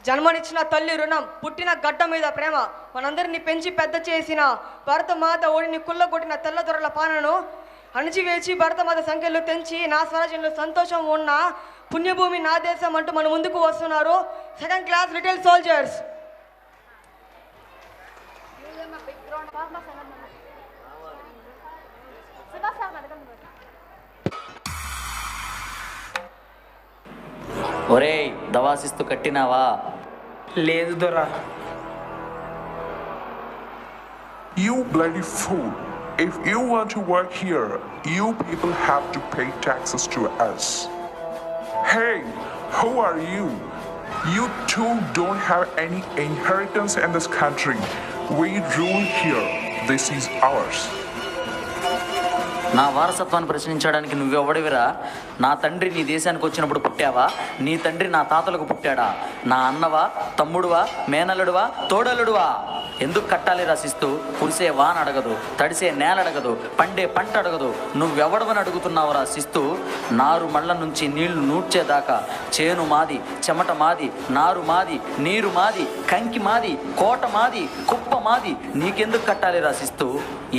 జన్మనిచ్చిన తల్లి రుణం, పుట్టిన గడ్డ మీద ప్రేమ, మనందరినీ పెంచి పెద్ద చేసిన భరతమాత ఓడిని కుళ్ళగొట్టిన తెల్లదొరల పాలనను అణిచివేసి భరతమాత సంఖ్యలు తెంచి నా స్వరాజ్యంలో సంతోషం ఉన్న పుణ్యభూమి నా దేశం అంటూ మన ముందుకు వస్తున్నారు సెకండ్ క్లాస్ లిటిల్ సోల్జర్స్. ఒరేయ్, దవాసిస్తూ కట్టినావా? లేదు దొరా. You bloody fool. If you want to work here, you people have to pay taxes to us. Hey, who are you? You two don't have any inheritance in this country. We rule here. This is ours. నా వారసత్వాన్ని ప్రశ్నించడానికి నువ్వెవడివిరా? నా తండ్రి నీ దేశానికి వచ్చినప్పుడు పుట్టావా? నీ తండ్రి నా తాతలకు పుట్టాడా? నా అన్నవా, తమ్ముడువా, మేనల్లుడువా, తోడలుడువా? ఎందుకు కట్టాలి రాసిస్తూ? కురిసే వాన అడగదు, తడిసే నేల అడగదు, పండే పంట అడగదు. నువ్వెవడవని అడుగుతున్నావు రాసిస్తూ? నారు మళ్ళ నుంచి నీళ్లు నూడ్చేదాకా చేను మాది, చెమట మాది, నారు మాది, నీరు మాది, కంకి మాది, కోట మాది, కుప్ప మాది. నీకెందుకు కట్టాలి రాసిస్తూ?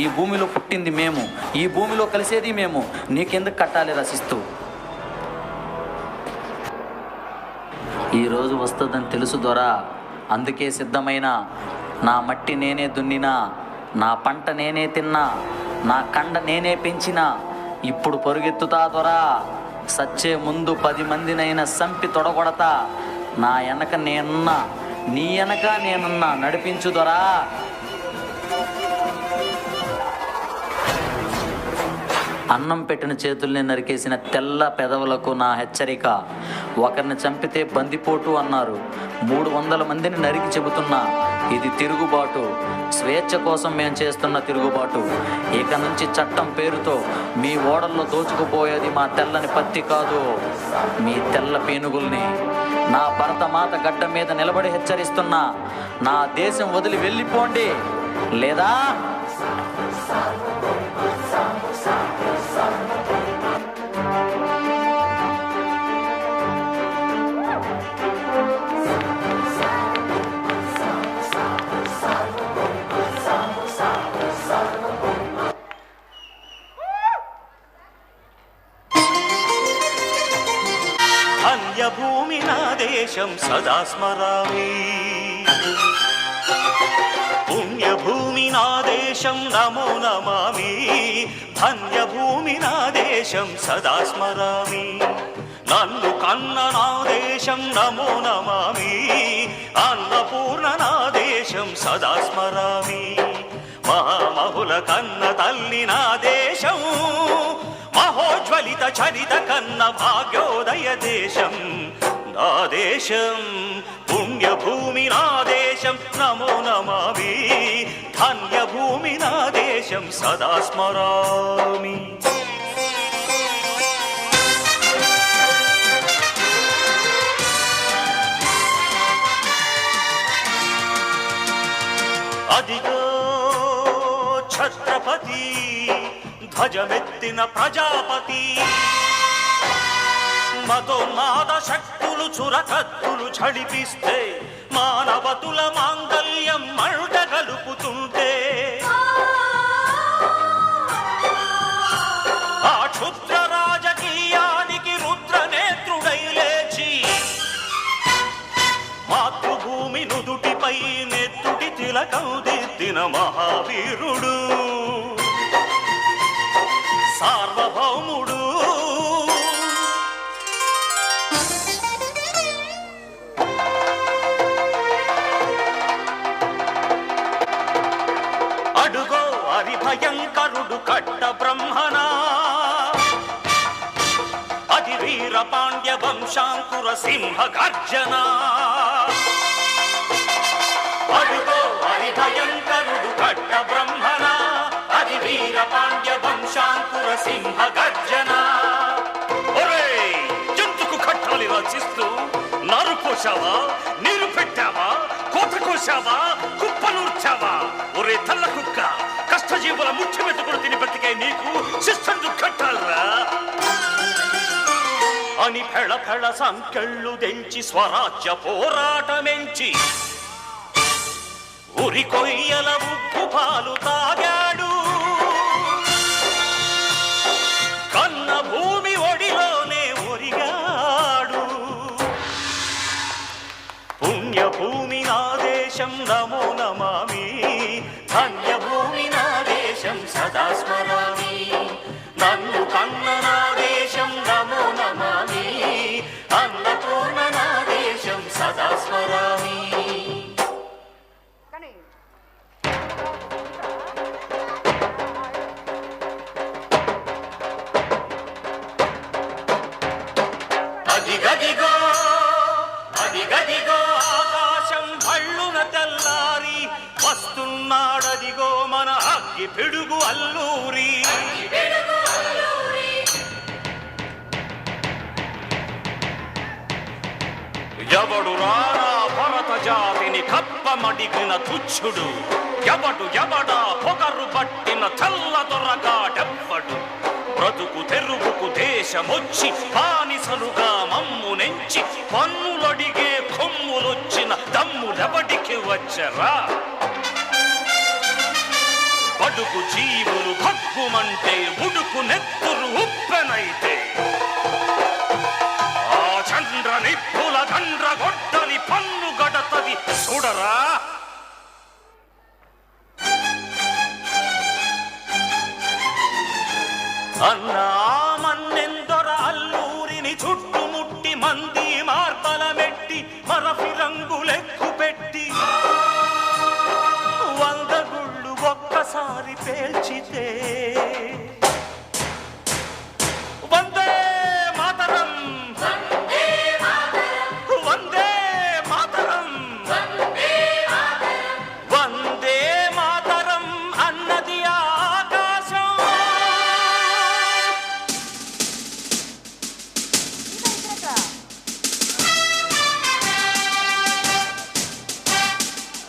ఈ భూమిలో పుట్టింది మేము, ఈ భూమిలో కలిసేది మేము. నీకెందుకు కట్టాలి రాసిస్తూ? ఈరోజు వస్తుందని తెలుసు దొరా, అందుకే సిద్ధమైన. నా మట్టి నేనే దున్నినా, నా పంట నేనే తిన్నా, నా కండ నేనే పెంచినా. ఇప్పుడు పరుగెత్తుతా దొరా, సచ్చే ముందు 10 మందినైనా సంపి తొడగొడతా. నా వెనక నేనున్నా, నీ వెనక నేనున్నా, నడిపించు దొరా. అన్నం పెట్టిన చేతుల్ని నరికేసిన తెల్ల పెదవులకు నా హెచ్చరిక. ఒకరిని చంపితే బందిపోటు అన్నారు, 300 మందిని నరికి చెబుతున్నా. ఇది తిరుగుబాటు, స్వేచ్ఛ కోసం మేము చేస్తున్న తిరుగుబాటు. ఇక నుంచి చట్టం పేరుతో మీ ఓడల్లో దోచుకుపోయేది మా తెల్లని పత్తి కాదు, మీ తెల్ల పీనుగుల్ని. నా భరతమాత గడ్డ మీద నిలబడి హెచ్చరిస్తున్నా, నా దేశం వదిలి వెళ్ళిపోండి, లేదా భూమి నా దేశం సదా స్మరామి. పుణ్యభూమి నా దేశం నమో నమామి. ధన్యభూమి నా దేశం సదా స్మరామి. నన్ను కన్న నా దేశం నమో నమామి. అన్నపూర్ణ నా దేశం సదా స్మరామి. మహామహుల కన్న తల్లి నా దేశం, మహోజ్వలిత చరిత కన్న భాగ్యోదయ దేశం నా దేశం. పుణ్యభూమి నా దేశం నమో నమామి. ధన్యభూమి నా దేశం సదా స్మరామి. అదిగో ఛత్రపతి, ధ్వజమెత్తిన ప్రజాపతి. మతోన్మాద శక్తులు చురకత్తులు ఝడిపిస్తే, మానవతుల మాంగల్యం మంట గలుపుతుంటే, ఆ క్షుద్ర రాజకీయానికి రుద్రనేత్రుడై లేచి, మాతృభూమి నుదుటిపై నెత్తుటి తిలకం దిద్దిన మహావీరుడు, సార్వభౌముడు. అడుగో హరిభయంకరుడు కట్ట బ్రహ్మణ, అది వీర పాండ్య వంశాంకుర సింహ గర్జన. అడుగో హరిభయంకరుడు కట్ట బ్రహ్మణ, అది వీర పాండ్య వంశాంకుర సింహ గర్జన. ఒరే, జంతుకు కట్టాలి రచిస్తూ నారు పోసావా, నీరు పెట్టావా, కోత కోసావా, కుప్పనూర్చావా? ఒరే తల్ల కుక్క, కష్టజీవుల ముఖ్యమెత్తుకుని తిని బతికే నీకు శిస్తందు కట్టాలరా. అని ఫెళ ఫెళ సంకెళ్ళు దెంచి స్వరాజ్య పోరాటమెంచి ఉరి కొయ్యల ఉప్పు పాలు తాగాడు. కన్న భూమి ఒడిలోనే ఒరిగాడు. పుణ్యభూమి నా దేశం నమో నమామి, ధన్యభూమి నా దేశం సదా స్మరామి. నన్ను కన్న నా దేశం నమో నమామి, అన్నపూర్ణ నా దేశం సదా స్మరామి. అదిగదిగో అదిగదిగో ఆకాశం భళ్ళున తెల్లారి వస్తున్నాడదిగో మన అగ్గి పిడుగు అల్లూరి. ఎవడు రానా భరత జాతిని కప్పమడిగిన తుచ్చుడు, ఎవడా పొగరు పట్టిన చల్ల దొరగాడెవ్వడు. బ్రతుకు తెరువుకు దేశమొచ్చి బానిసలుగా మమ్ము నెంచి పన్నులడిగే కొమ్ములొచ్చిన దమ్ములెవడికి వచ్చరా? బడుగు జీవులు భగ్గుమంటే ఉడుకు నెత్తురు ఉప్పెనైతే ఆ చంద్ర నిప్పుల గండ్ర గొడ్డలి పన్ను గడతది చూడరా. అన్నా మన్నెందొర అల్లూరిని చుట్టుముట్టి మంది మార్బల మెట్టి మరఫి రంగులెక్కు పెట్టి 100 గుళ్ళు ఒక్కసారి పేల్చితే వందే మాతరం వందే మాతరం వందే మాతరం అన్నది ఆకాశం.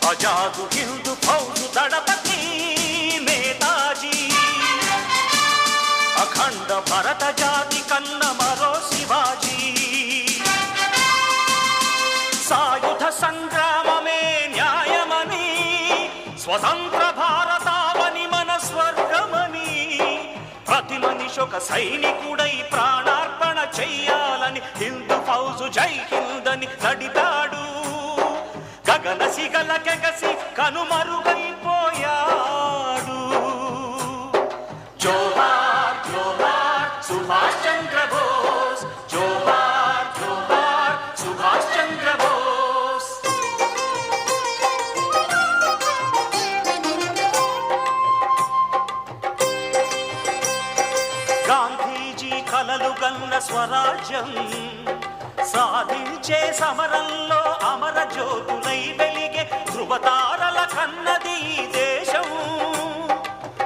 ఆజాదు హిందూ ఫౌజు దళపతి నేతాజీ, అఖండ భరత జాతి కన్న మరో శివాజీ. సాయుధ సంగ్రామమే న్యాయమని, స్వతంత్ర భారతావని మన స్వర్గమని, ప్రతి మనిషొక సైనికుడై ప్రాణార్పణ చెయ్యాలని హిందూ ఫౌజు జై హిందని నడిపాడు. గగన సిగల కెగసి కనుమరుగైపోయాడు. జోహార్ జోహార్ సుభాష్ చంద్ర బోస్, జోహార్ జోహార్ సుభాష్ చంద్ర బోస్. గాంధీజీ కలలు గన్న స్వరాజ్యం సాధించే సమరంలో అమర జ్యోతులై వెలిగే ధృవతారల కన్నది దేశం.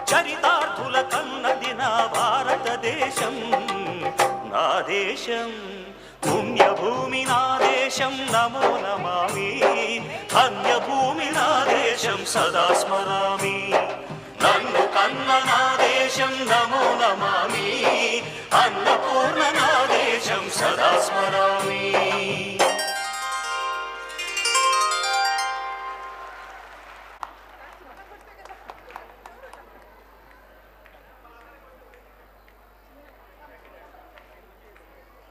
చరితార్థుల కన్నది నా భారతదేశం. నా దేశం పుణ్యభూమి నా దేశం నమో నమామి, ధన్యభూమి నా దేశం సదా స్మరామి. నన్ను కన్న నా దేశం నమో నమామి, అన్నపూర్ణ నా దేశం సదా స్మరామి.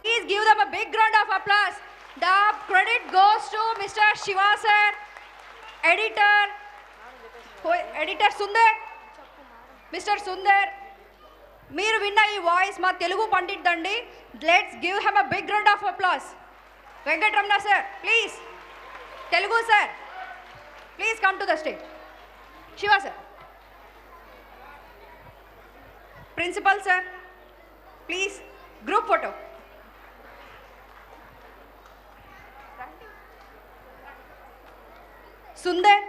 Please give them a big round of applause. The credit goes to Mr. Shiva sir, editor Sundar, Mr. Sundar. మీరు విన్న ఈ వాయిస్ మా తెలుగు పండిట్ అండి. Let's give him a big round of applause. Venkataramana sir please, Telugu sir please come to the stage. Shiva sir, principal sir please, group photo. Sundar,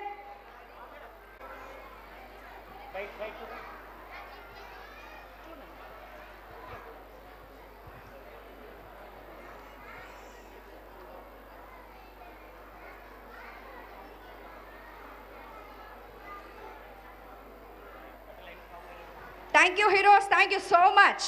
thank you heroes, thank you so much.